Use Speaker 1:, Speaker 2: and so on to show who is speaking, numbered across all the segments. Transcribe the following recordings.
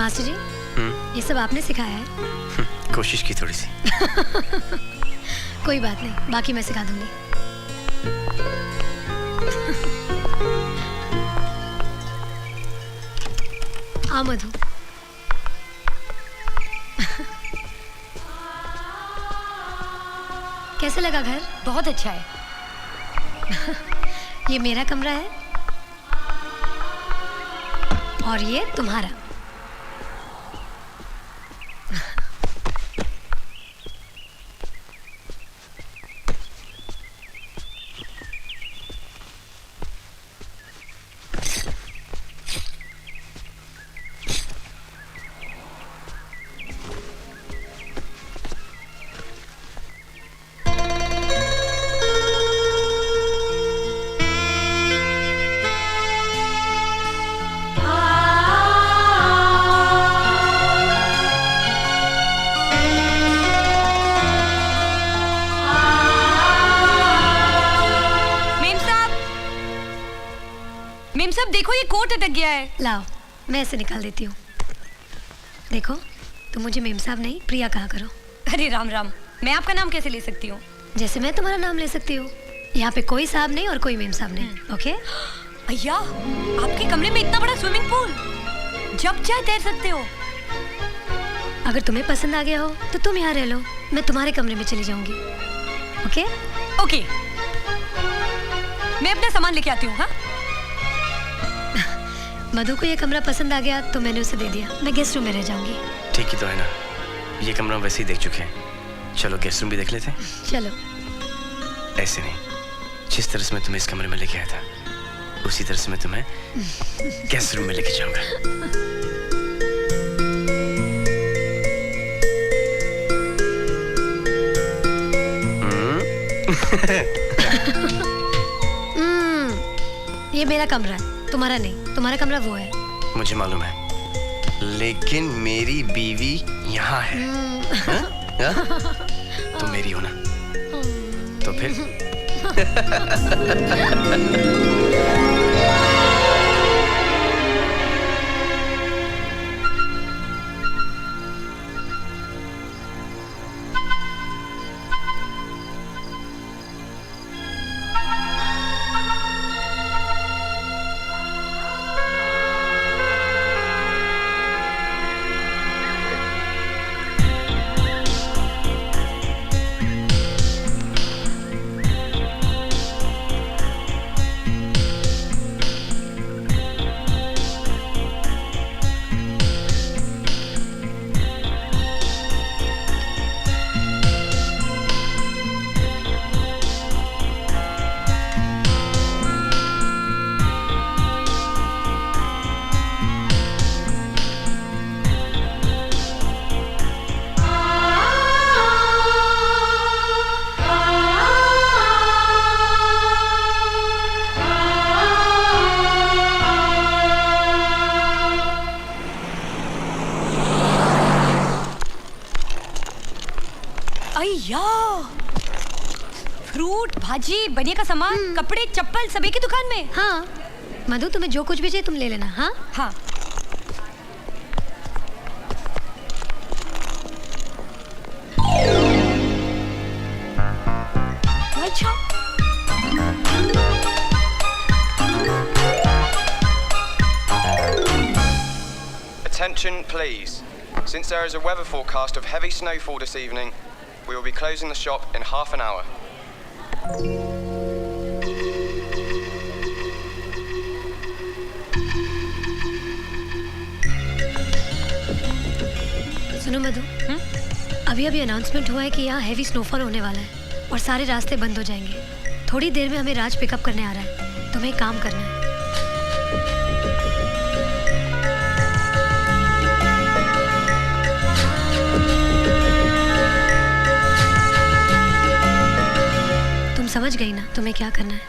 Speaker 1: Master जी, ये सब आपने सिखाया है?
Speaker 2: कोशिश की थोड़ी सी।
Speaker 1: कोई बात नहीं, बाकी मैं सिखा दूंगी। आ मधु। कैसे लगा घर?
Speaker 3: बहुत अच्छा है।
Speaker 1: ये मेरा कमरा है और ये तुम्हारा।
Speaker 3: मेम साहब देखो, ये कोट अटक गया है।
Speaker 1: लाओ, मैं इसे निकाल देती हूँ। देखो, तुम मुझे मेम साहब नहीं प्रिया कहा करो।
Speaker 3: अरे राम राम, मैं आपका नाम कैसे ले सकती हूँ?
Speaker 1: जैसे मैं तुम्हारा नाम ले सकती हूँ। यहाँ पे कोई साहब नहीं और कोई मेम साहब नहीं। ओके?
Speaker 3: भैया, आपके कमरे में इतना बड़ा स्विमिंग पूल, जब चाहे तैर सकते हो।
Speaker 1: अगर तुम्हें पसंद आ गया हो तो तुम यहाँ रह लो, मैं तुम्हारे कमरे में चली जाऊंगी। ओके?
Speaker 3: ओके, मैं अपना सामान लेके आती हूँ। हाँ,
Speaker 1: मधु को ये कमरा पसंद आ गया तो मैंने उसे दे दिया। मैं गेस्ट रूम में रह जाऊंगी।
Speaker 2: ठीक ही तो है ना, ये कमरा वैसे ही देख चुके हैं। चलो गेस्ट रूम भी देख लेते हैं।
Speaker 1: चलो।
Speaker 2: ऐसे नहीं, जिस तरह से मैं तुम्हें इस कमरे में लेके आया था उसी तरह से मैं तुम्हें गेस्ट रूम में लेके जाऊंगा।
Speaker 1: ये मेरा कमरा है, तुम्हारा नहीं। तुम्हारा कमरा वो है।
Speaker 2: मुझे मालूम है, लेकिन मेरी बीवी यहाँ है। हा? तुम मेरी हो ना, तो फिर
Speaker 3: फ्रूट, भाजी, बनिया का सामान, कपड़े, चप्पल सब एक ही दुकान में।
Speaker 1: हाँ मधु, तुम्हें जो कुछ भी चाहिए तुम ले लेना। हाँ
Speaker 3: हाँ। अच्छा,
Speaker 4: Attention please. Since there is a weather forecast of heavy snowfall this evening, we will be closing the shop in half an hour.
Speaker 1: सुनो मधु, अभी अभी अनाउंसमेंट हुआ है कि यहाँ हैवी स्नोफॉल होने वाला है और सारे रास्ते बंद हो जाएंगे। थोड़ी देर में हमें राज पिकअप करने आ रहा है। तुम्हें एक काम करना है। तुम समझ गई ना तुम्हें क्या करना है?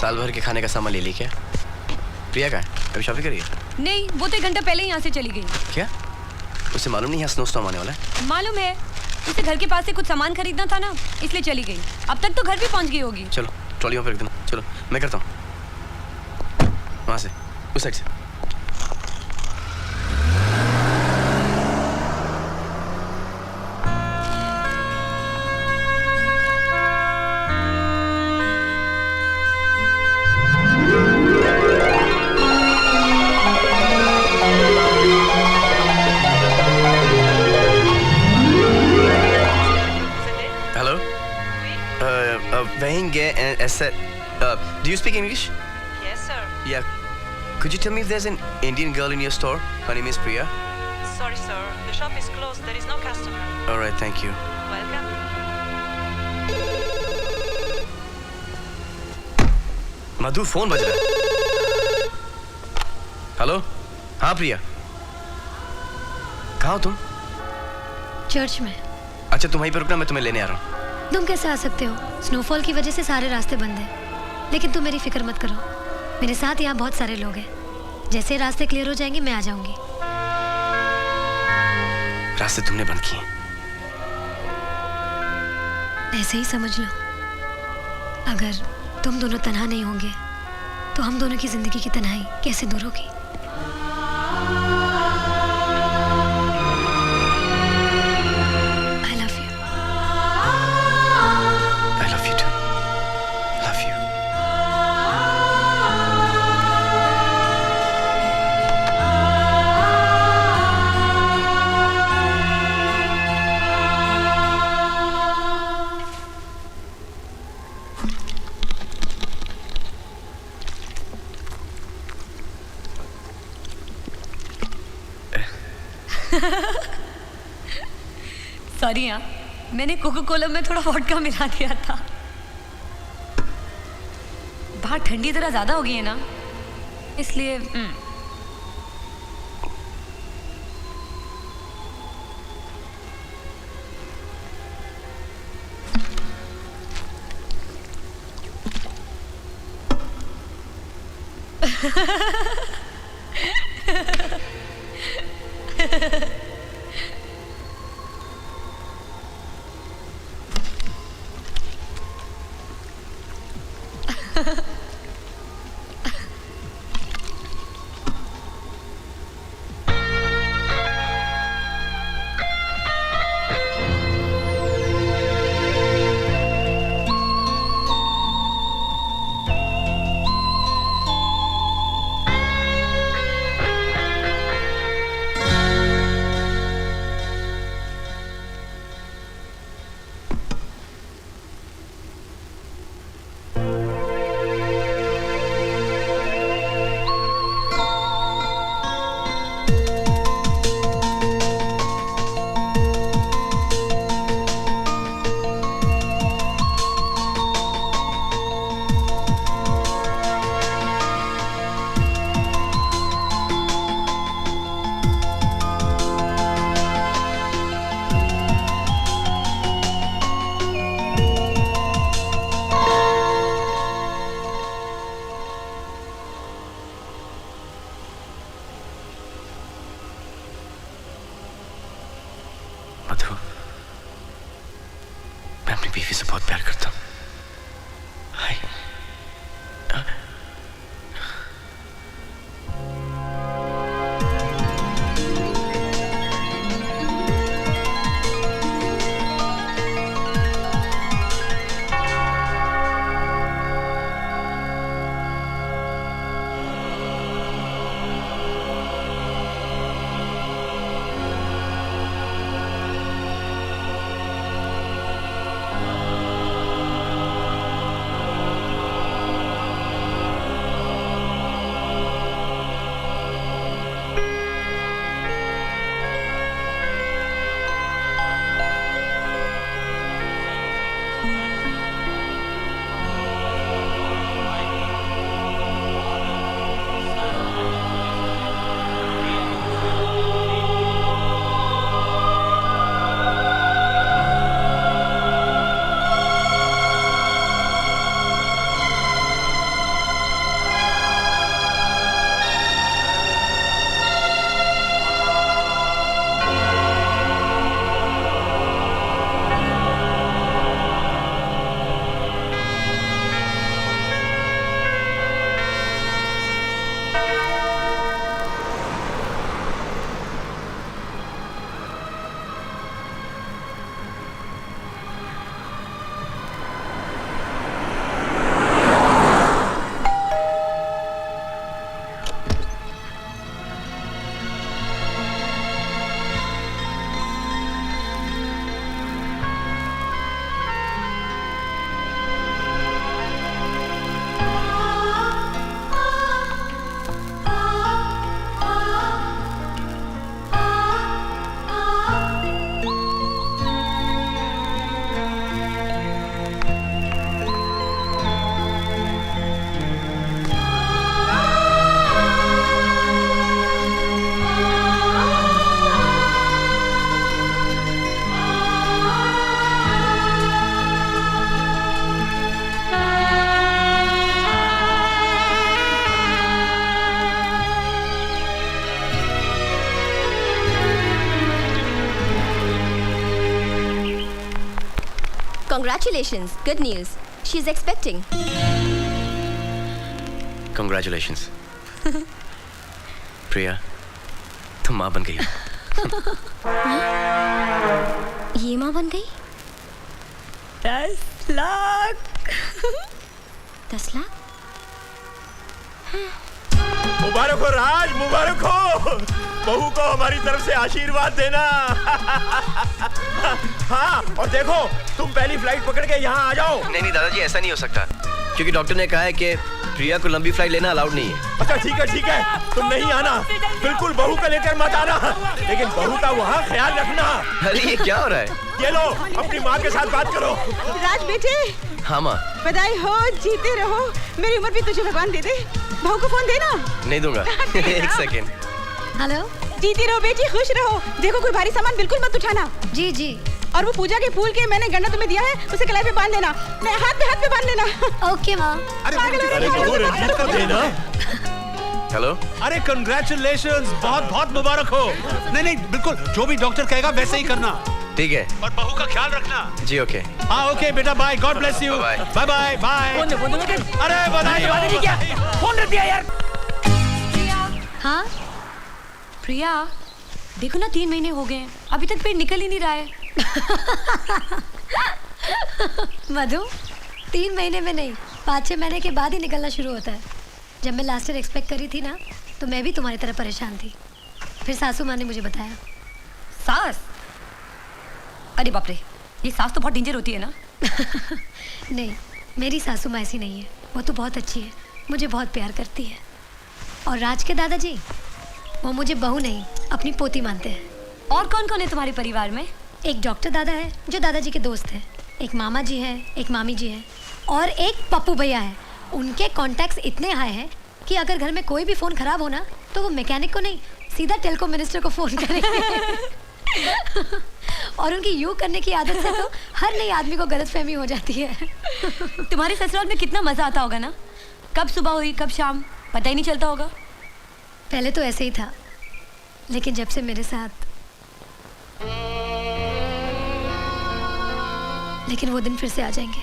Speaker 2: साल भर के खाने का सामान ले ली क्या? प्रिया का है? अभी शॉपिंग करिए?
Speaker 3: नहीं, वो तो 1 घंटा पहले ही यहाँ से चली गई।
Speaker 2: क्या? उसे मालूम नहीं है स्नो स्टॉर्म आने वाला है?
Speaker 3: मालूम है, उसे घर के पास से कुछ सामान खरीदना था ना, इसलिए चली गई। अब तक तो घर भी पहुंच गई होगी।
Speaker 2: चलो ट्रॉली में फेंक देना। चलो मैं करता हूँ, वहां से, उस साइड से। Do you speak English?
Speaker 5: Yes, sir.
Speaker 2: Yeah. Could you tell me if there's an Indian girl in your store? Her name is Priya.
Speaker 5: Sorry, sir. The shop is closed. There is no customer.
Speaker 2: All right, thank you.
Speaker 5: Welcome.
Speaker 2: Madhu, phone बज रहा है। Hello, हाँ प्रिया, कहाँ हो तुम?
Speaker 1: Church में।
Speaker 2: अच्छा तुम वहीं पर रुकना, मैं तुम्हें लेने आ रहा हूँ।
Speaker 1: तुम कैसे आ सकते हो? स्नोफॉल की वजह से सारे रास्ते बंद हैं। लेकिन तुम मेरी फिक्र मत करो, मेरे साथ यहाँ बहुत सारे लोग हैं। जैसे रास्ते क्लियर हो जाएंगे मैं आ जाऊंगी।
Speaker 2: रास्ते तुमने बंद किए?
Speaker 1: ऐसे ही समझ लो। अगर तुम दोनों तन्हा नहीं होंगे तो हम दोनों की जिंदगी की तन्हाई कैसे दूर होगी?
Speaker 3: सॉरी हाँ, मैंने कोको कोला में थोड़ा वोडका मिला दिया था। बाहर ठंडी तरह ज्यादा हो गई है ना, इसलिए
Speaker 2: मधु, मैं अपनी बीवी से बहुत प्यार करता हूँ।
Speaker 6: Congratulations. Good news. She's expecting.
Speaker 2: Congratulations. प्रिया, तुम माँ बन गई हो।
Speaker 6: ये माँ बन गई?
Speaker 3: 10 लाख
Speaker 6: 10 लाख?
Speaker 7: मुबारक हो राज, मुबारक हो। बहू को हमारी तरफ से आशीर्वाद देना। हाँ, और देखो तुम पहली फ्लाइट पकड़ के यहाँ आ जाओ।
Speaker 2: नहीं दादाजी, ऐसा नहीं हो सकता, क्योंकि डॉक्टर ने कहा है कि प्रिया को लंबी फ्लाइट लेना अलाउड नहीं है।
Speaker 7: अच्छा ठीक है, तुम नहीं आना, बिल्कुल बहू को लेकर मत आना, लेकिन बहू का वहाँ ख्याल रखना।
Speaker 2: अरे ये क्या हो रहा है?
Speaker 7: ये लो, अपनी माँ के साथ बात करो।
Speaker 8: राज बेटे,
Speaker 2: हाँ माँ।
Speaker 8: बधाई हो, जीते रहो। मेरी उम्र भी तुझे भगवान दे दे। बहू को फोन देना।
Speaker 2: नहीं दूंगा। एक सेकेंड।
Speaker 1: हेलो।
Speaker 8: जीती रहो बेटी, खुश रहो। देखो कोई भारी सामान बिल्कुल मत उठाना।
Speaker 1: जी जी।
Speaker 8: और वो पूजा के फूल के मैंने गन्ना तुम्हें दिया है, उसे कलाई पे बांध देना। नहीं, हाथ पे बांध देना।
Speaker 1: ओके माँ।
Speaker 7: अरे बहू रंजीत को देना।
Speaker 2: हेलो।
Speaker 9: अरे कंग्रेचुलेशंस, बहुत बहुत मुबारक हो। नहीं बिल्कुल जो भी डॉक्टर कहेगा वैसे ही करना।
Speaker 2: ठीक है।
Speaker 9: और बहू का ख्याल रखना।
Speaker 2: जी ओके।
Speaker 9: हाँ ओके बेटा, bye, God bless you. Bye bye bye. अरे बधाई हो।
Speaker 3: फोन रख दिया यार।
Speaker 1: हाँ
Speaker 3: प्रिया, देखो ना 3 महीने हो गए हैं, अभी तक पेट निकल ही नहीं रहा है।
Speaker 1: मधु, 3 महीने में नहीं, 5-6 महीने के बाद ही निकलना शुरू होता है। जब मैं लास्ट ईयर एक्सपेक्ट करी थी ना, तो मैं भी तुम्हारी तरह परेशान थी। फिर सासू माँ ने मुझे बताया।
Speaker 3: सास? अरे बाप रे, ये सास तो बहुत डेंजर होती है ना।
Speaker 1: नहीं, मेरी सासू माँ ऐसी नहीं है, वो तो बहुत अच्छी है, मुझे बहुत प्यार करती है। और राज के दादाजी, वो मुझे बहू नहीं, अपनी पोती मानते हैं।
Speaker 3: और कौन कौन है तुम्हारे परिवार में?
Speaker 1: एक डॉक्टर दादा है जो दादाजी के दोस्त हैं, एक मामा जी है, एक मामी जी है, और एक पप्पू भैया है। उनके कॉन्टैक्ट्स इतने हाई हैं कि अगर घर में कोई भी फ़ोन ख़राब हो ना, तो वो मैकेनिक को नहीं, सीधा टेलीकॉम मिनिस्टर को फ़ोन करेंगे। और उनकी यूँ करने की आदत से तो हर नई आदमी को गलतफहमी हो जाती है।
Speaker 3: तुम्हारे ससुराल में कितना मज़ा आता होगा ना, कब सुबह हुई कब शाम पता ही नहीं चलता होगा।
Speaker 1: पहले तो ऐसे ही था, लेकिन जब से मेरे साथ, लेकिन वो दिन फिर से आ जाएंगे,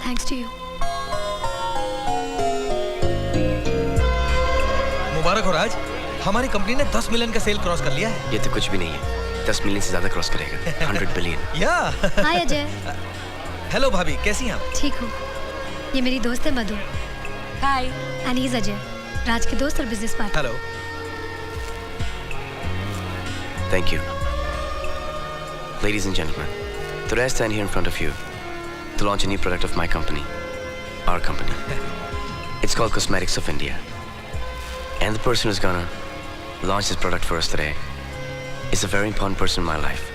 Speaker 1: थैंक्स टू यू।
Speaker 10: मुबारक हो राज, हमारी कंपनी ने 10 मिलियन का सेल क्रॉस कर लिया है।
Speaker 2: ये तो कुछ भी नहीं है, 10 मिलियन से ज्यादा क्रॉस करेगा। 100 बिलियन।
Speaker 10: या
Speaker 1: हाय अजय।
Speaker 10: हेलो भाभी, कैसी हैं आप?
Speaker 1: ठीक हूँ। ये मेरी दोस्त है मधु।
Speaker 3: हाय।
Speaker 1: एंड ही इज अजय, राज के दोस्त और business partner.
Speaker 10: Hello.
Speaker 2: Thank you. Ladies and gentlemen, today I stand here in front of you to launch a new product of my company, our company. It's called Cosmetics of India. And the person who's gonna launch this product for us today is a very important person in my life.